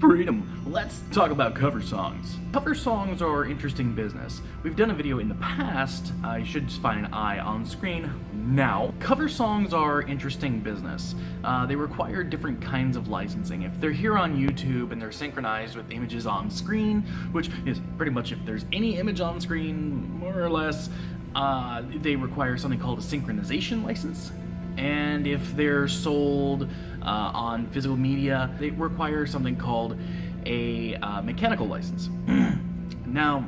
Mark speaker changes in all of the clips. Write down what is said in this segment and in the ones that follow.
Speaker 1: Freedom. Let's talk about cover songs. Cover songs are interesting business. We've done a video in the past. I should just find an eye on screen now. Cover songs are interesting business. They require different kinds of licensing. If they're here on YouTube and they're synchronized with images on screen, which is pretty much if there's any image on screen, more or less, they require something called a synchronization license. And if they're sold on physical media, they require something called a mechanical license. Now,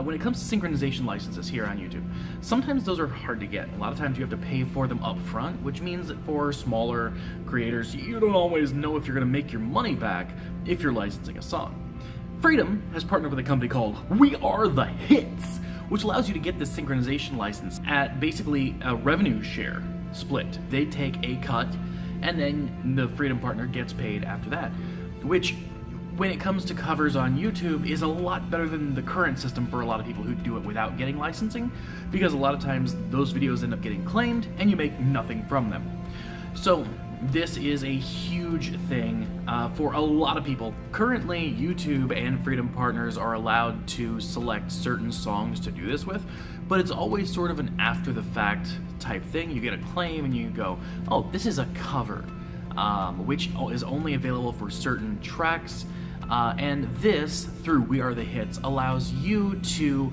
Speaker 1: when it comes to synchronization licenses here on YouTube, sometimes those are hard to get. A lot of times you have to pay for them up front, which means that for smaller creators, you don't always know if you're going to make your money back if you're licensing a song. Freedom has partnered with a company called We Are the Hits, which allows you to get this synchronization license at basically a revenue share split. They take a cut, and then the Freedom partner gets paid after that, which, when it comes to covers on YouTube, is a lot better than the current system for a lot of people who do it without getting licensing, because a lot of times those videos end up getting claimed, and you make nothing from them. So this is a huge thing for a lot of people. Currently, YouTube and Freedom partners are allowed to select certain songs to do this with, but it's always sort of an after-the-fact type thing. You get a claim and you go, oh, this is a cover, which is only available for certain tracks. And this, through We Are the Hits, allows you to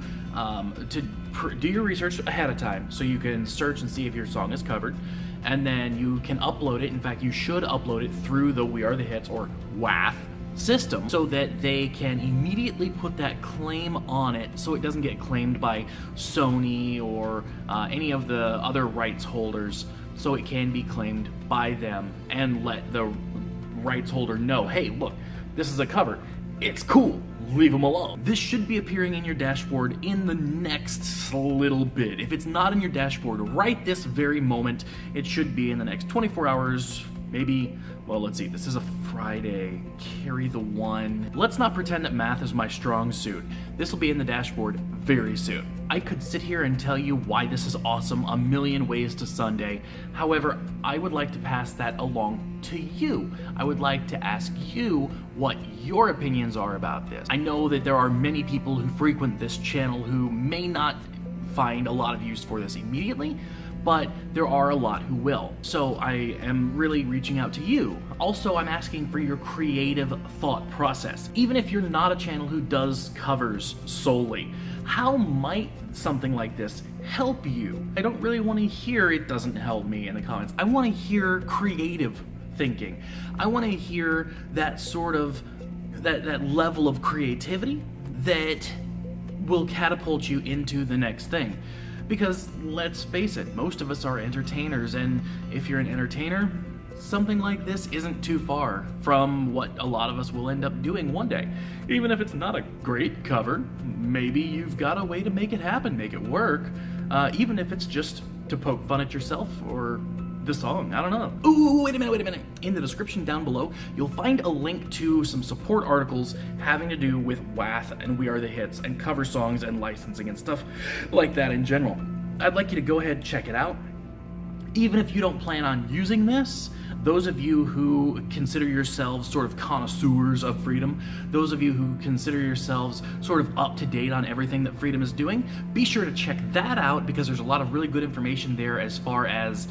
Speaker 1: do your research ahead of time, so you can search and see if your song is covered, and then you can upload it. In fact, you should upload it through the We Are the Hits, or WAF, system, so that they can immediately put that claim on it, so it doesn't get claimed by Sony or any of the other rights holders, so it can be claimed by them and let the rights holder know, hey, look, this is a cover, it's cool, leave them alone. This should be appearing in your dashboard in the next little bit. If it's not in your dashboard right this very moment, it should be in the next 24 hours, maybe. Well, let's see, this is a Friday, carry the one. Let's not pretend that math is my strong suit. This will be in the dashboard very soon. I could sit here and tell you why this is awesome a million ways to Sunday. However, I would like to pass that along to you. I would like to ask you what your opinions are about this. I know that there are many people who frequent this channel who may not find a lot of use for this immediately, but there are a lot who will. So I am really reaching out to you. Also, I'm asking for your creative thought process. Even if you're not a channel who does covers solely, how might something like this help you? I don't really want to hear "it doesn't help me" in the comments. I want to hear creative thinking. I want to hear that sort of, that level of creativity that will catapult you into the next thing. Because let's face it, most of us are entertainers, and if you're an entertainer, something like this isn't too far from what a lot of us will end up doing one day. Even if it's not a great cover, maybe you've got a way to make it happen, make it work, even if it's just to poke fun at yourself or the song, I don't know. Ooh, wait a minute. In the description down below, you'll find a link to some support articles having to do with WAF and We Are the Hits and cover songs and licensing and stuff like that in general. I'd like you to go ahead and check it out. Even if you don't plan on using this, those of you who consider yourselves sort of connoisseurs of Freedom, those of you who consider yourselves sort of up to date on everything that Freedom is doing, be sure to check that out, because there's a lot of really good information there as far as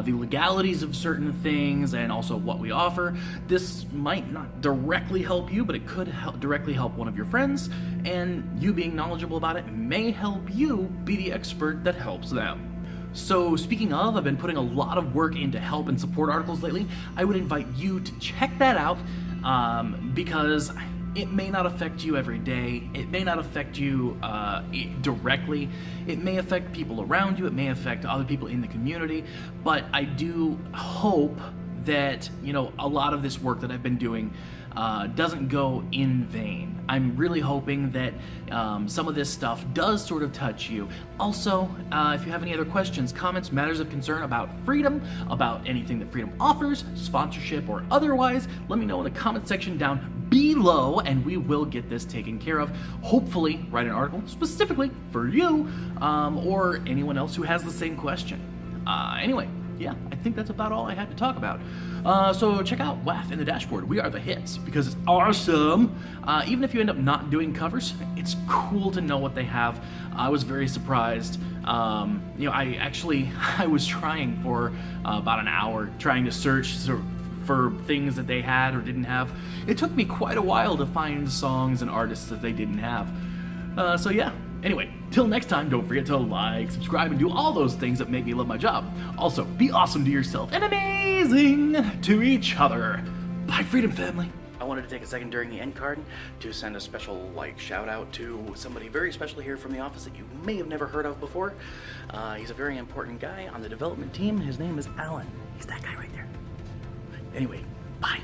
Speaker 1: the legalities of certain things and also what we offer. This might not directly help you, but it could directly help one of your friends, and you being knowledgeable about it may help you be the expert that helps them. So speaking of, I've been putting a lot of work into help and support articles lately. I would invite you to check that out, because it may not affect you every day. It may not affect you directly. It may affect people around you. It may affect other people in the community. But I do hope that, you know, a lot of this work that I've been doing doesn't go in vain. I'm really hoping that some of this stuff does sort of touch you. Also, if you have any other questions, comments, matters of concern about Freedom, about anything that Freedom offers, sponsorship or otherwise, let me know in the comment section down below, and we will get this taken care of. Hopefully write an article specifically for you, or anyone else who has the same question. Anyway, yeah, I think that's about all I had to talk about. So check out WAF in the dashboard. We are the hits because it's awesome. Even if you end up not doing covers, it's cool to know what they have. I was very surprised. I was trying for about an hour trying to search for things that they had or didn't have. It took me quite a while to find songs and artists that they didn't have. So yeah. Anyway, till next time, don't forget to like, subscribe, and do all those things that make me love my job. Also, be awesome to yourself and amazing to each other. Bye, Freedom Family. I wanted to take a second during the end card to send a special shout out to somebody very special here from the office that you may have never heard of before. He's a very important guy on the development team. His name is Alan. He's that guy right there. Anyway, bye.